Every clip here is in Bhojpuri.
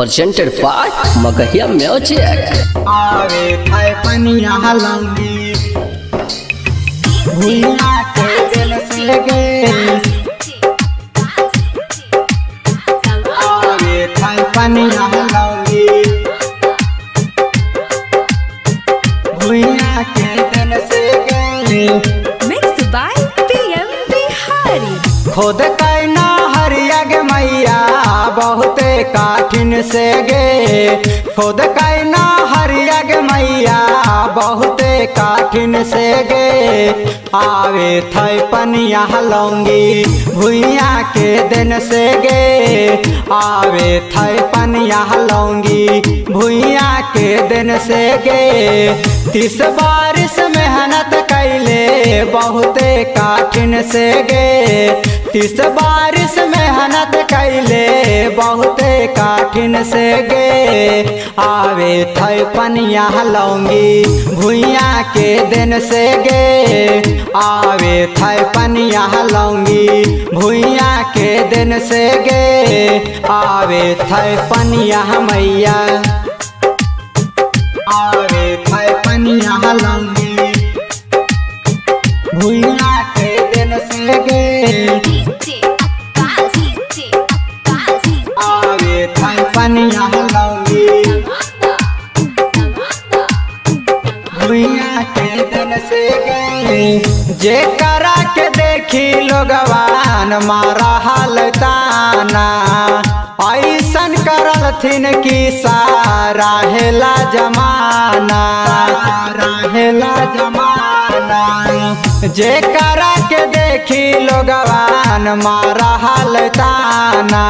presented by Magahia Music। आवे थाई पनिया लंगी भुइया के दिल से गे आवे थाई पनिया लंगी भुइया के दिल से गे। Mixed by PM Bihari। खुद कैना हरिया गे मैया बहुते काठिन से गे खुद कैना हरिया गे मैया बहुते काठिन से गे आवे थाई पनिया लौंगी भुइया के दिन से गे आवे थाई पनिया लौंगी भुइया के दिन से गे। 30 बारिश मेहनत कैले बहुते काठिन से गे 30 बारिश मेहनत कैले बहुते काठिन से गे आवे थाई पनिया लौंगी भुइया के दिन से गे आवे थाई पनिया लौंगी भुइया के दिन से गे आवे थाई पनिया मैया आवे थाई पनिया लौंगी भुइया के दिन से गे आवे थाई पनिया लौंगी भुइया के दिन से गे। जे करा के देखी लोगवान मारा हाल ताना ऐसन करल थिन की सारा हेला जमाना रहेला जमाना। जे करा के देखी लोगवान मारा हाल ताना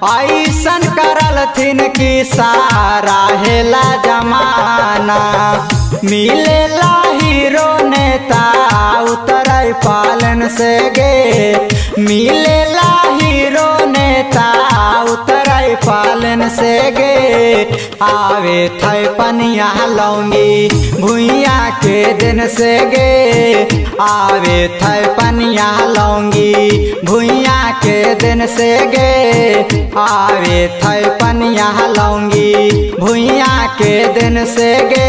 ऐसन करल थिन की सारा हेला जमाना। मिलेला हीरो नेता उतराई पालन से गे मिलेला हीरो नेता उतराई पालन से गे आवे थाई पनिया लौंगी भुइया के दिन से गे आवे थाई पनिया लौंगी भुइया के दिन से गे आवे थाई पनिया लौंगी भुइया के दिन से गे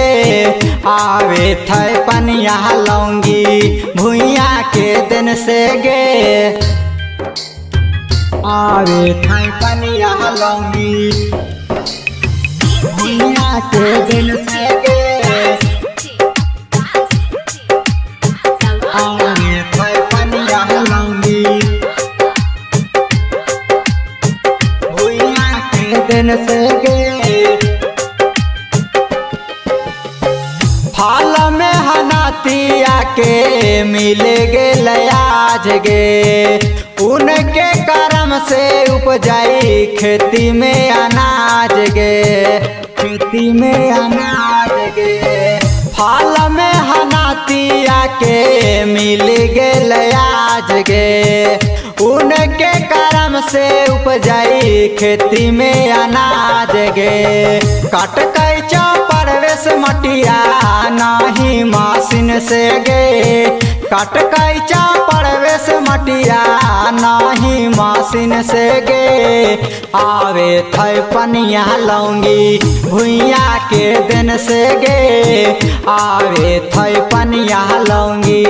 आवे थाई पनिया लौंगी भुइया के दिन से गे आवे थाई पनिया लौंगी भुइया के दिन से गे आवे थाई पनिया लौंगी भुइया के दिन से गे। फाल में हनातिया के मिले गे लयाज गे उनके कर्म से उपजाई खेती में अनाज गे खेती में अनाज गे। फाल में हनातिया के मिल गे लयाज गे उनके कर्म से उपजाई खेती में अनाज गे। काट कैचा परवेश मटिया नाही मासिन से गे काट कैचा परवेश मटिया नाही मासिन से गे आवे थाई पनिया लौंगी भुइया के दिन से गे आवे थाई पनिया लौंगी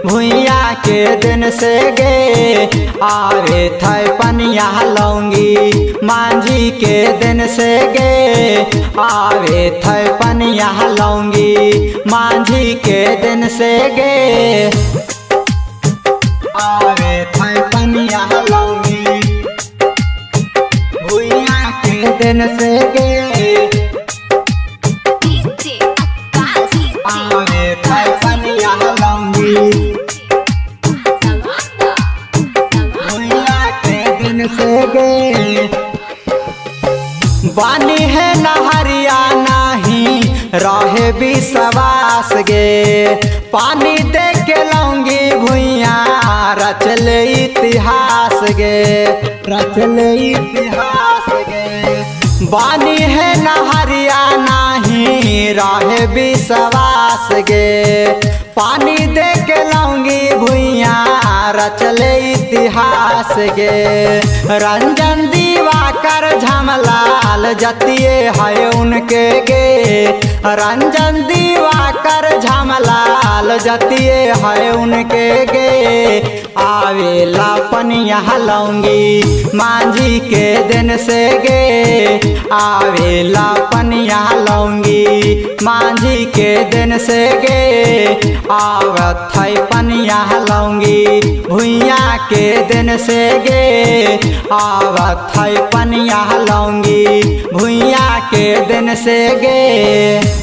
भुइया के दिन से गे आवे थाई पनिया लौंगी मांझी के दिन से गे आवे थाई पनिया लौंगी मांझी के दिन से गे आवे थाई पनिया लौंगी भुइया के दिन से गे आवे थाई पनिया लौंगी भुइया के दिन से गे। बानी है नहरिया नाही रहे विश्वास गे पानी दे के लौंगी भुइया रचल इतिहास गे रचल इतिहास गे। बानी है नहरिया नाही रहे विश्वास गे पानी दे के लौंगी भुइया रचल इतिहास गे। रंजन दीवाकर झमलाल लाल जतिये है उनके गे रंजन दिवाकर झमलाल जतिये है उनके गे आवेला पनिया लौंगी मांझी के दिन से गे आवेला पनिया लौंगी मांझी के दिन से गे आवत है पनिया लौंगी भुइया के दिन से गे आवत है पनिया लौंगी भुइया के दिन से गे।